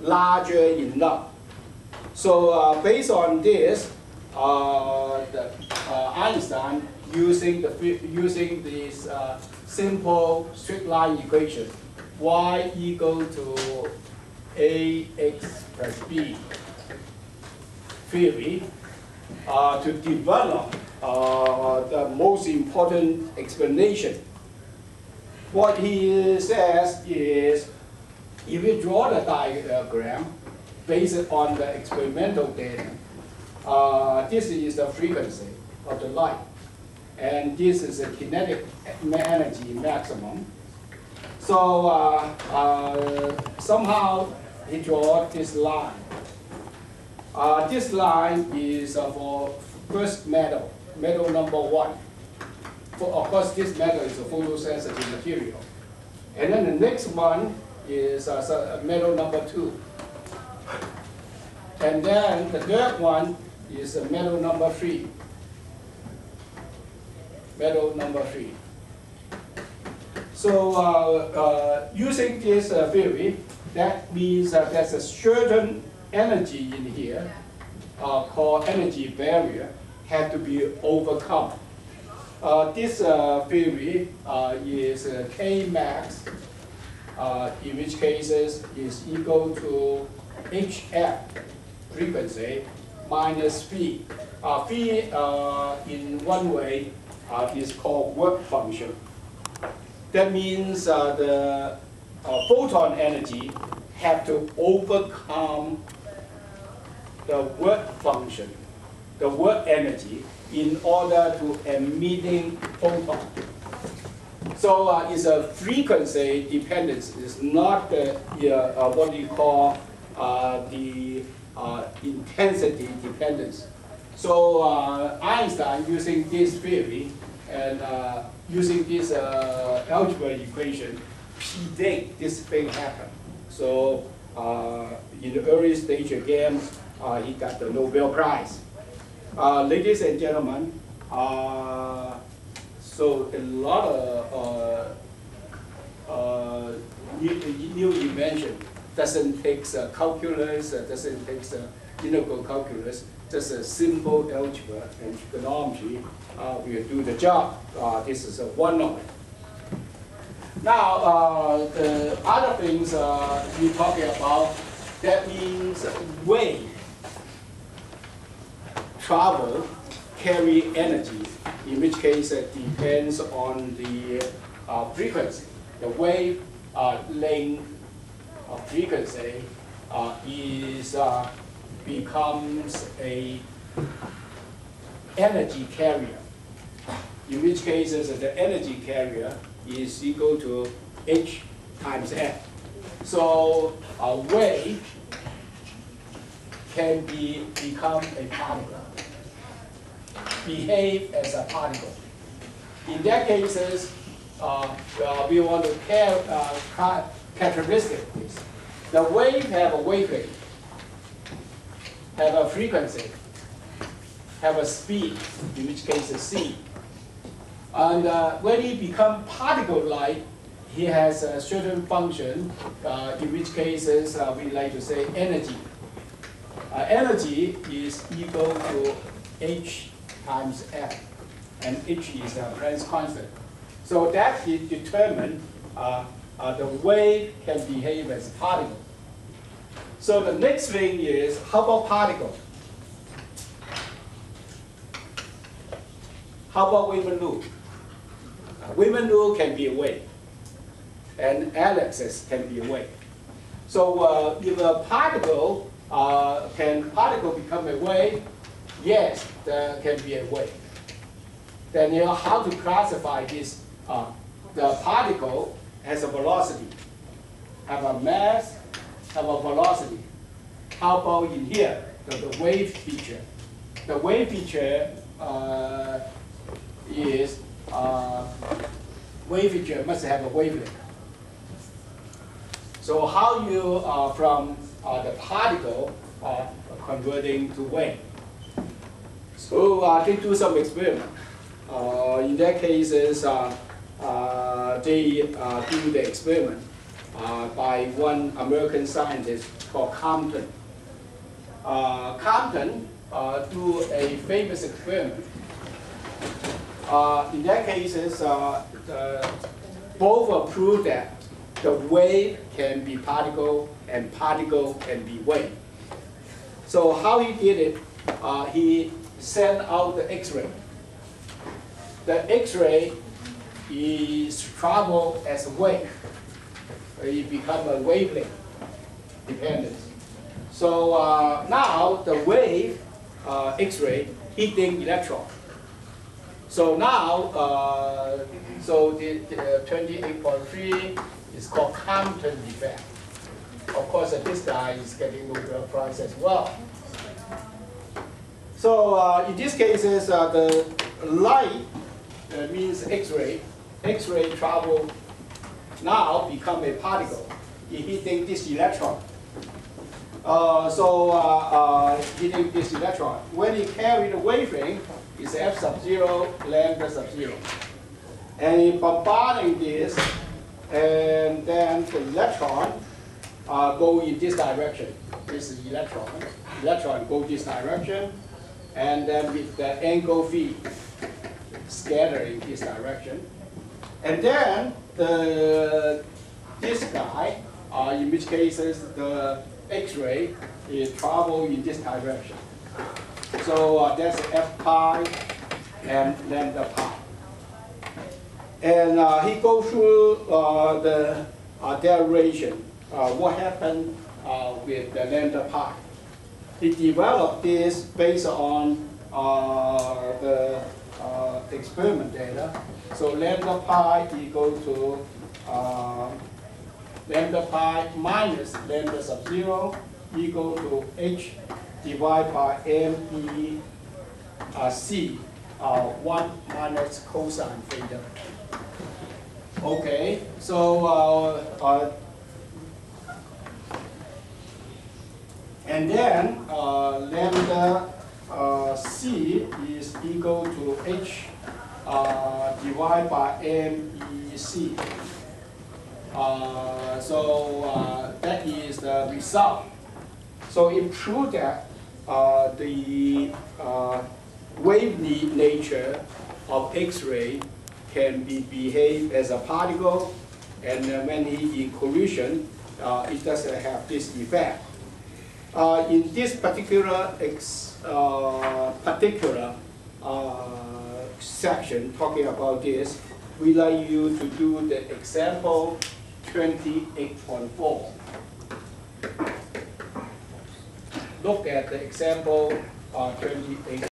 larger enough. So based on this, Einstein using this simple straight line equation, y equal to ax plus b theory, to develop the most important explanation. What he says is, if you draw the diagram based on the experimental data, this is the frequency of the light, and this is the kinetic energy maximum. So somehow he draws this line. This line is for first metal number 1. Of course, this metal is a photosensitive material. And then the next one is metal number 2. And then the third one is metal number 3. Metal number 3. So using this theory, that means there's a certain energy in here called energy barrier had to be overcome. This theory is K max, in which cases is equal to HF frequency minus phi. Phi in one way is called work function. That means the photon energy have to overcome the work function, the work energy, in order to emitting photon. So it's a frequency dependence. It's not what you call the intensity dependence. So Einstein, using this theory and using this algebra equation, predict this thing happen. So in the early stage again, he got the Nobel Prize. Ladies and gentlemen, so a lot of new invention doesn't take calculus, doesn't take integral calculus, just a simple algebra and trigonometry will do the job. This is one of it. Now, the other things we're talking about, that means wave travel, carry energy, in which case it depends on the frequency. The wave length of frequency becomes a energy carrier, in which cases the energy carrier is equal to h times f. So a wave can become a particle, behave as a particle. In that cases, we want to characteristic this. The wave have a wavelength, have a frequency, have a speed, in which case is c. And when it become particle-like, it has a certain function, in which cases we like to say energy. Energy is equal to h times f, and h is a Planck's constant. So that is determined the wave can behave as a particle. So the next thing is, how about particle? How about Wayman loop? Wayman loop can be a wave, and Alex's can be a wave. So if a particle, can particle become a wave? Yes, there can be a wave. Then you know how to classify this. The particle has a velocity, have a mass, have a velocity. How about in here, the wave feature? The wave feature is, wave feature must have a wavelength. So how you, from the particle, converting to wave? So they do some experiment. In that cases, they do the experiment. by one American scientist called Compton. Compton do a famous experiment. In that case, both prove that the wave can be particle and particle can be wave. So how he did it, he sent out the X-ray. The X-ray is travel as a wave. It becomes a wavelength dependent. So now the wave X-ray hitting electron. So now, so the 28.3 is called Compton effect. Of course, this guy is getting Nobel Prize as well. So in this case, the light means X-ray. X-ray travel now become a particle. It hitting this electron. Hitting this electron. When it carry the wavelength, it's F sub 0, lambda sub 0. And in bombarding this, and then the electron go in this direction. This is electron. Electron go this direction, and then with the angle V, scatter in this direction. And then this guy, in which cases the X-ray is travel in this direction. So that's F pi and lambda pi. And he goes through the derivation. What happened with the lambda pi? He developed this based on the experiment data. So lambda pi equal to lambda pi minus lambda sub 0 equal to h divided by m e c 1 minus cosine theta. Okay, so and then lambda c is equal to h divided by MEC. That is the result. So it proved that the wave nature of X-ray can be behave as a particle, and when it in collision, it doesn't have this effect. In this particular section talking about this, we like you to do the example 28.4. Look at the example 28.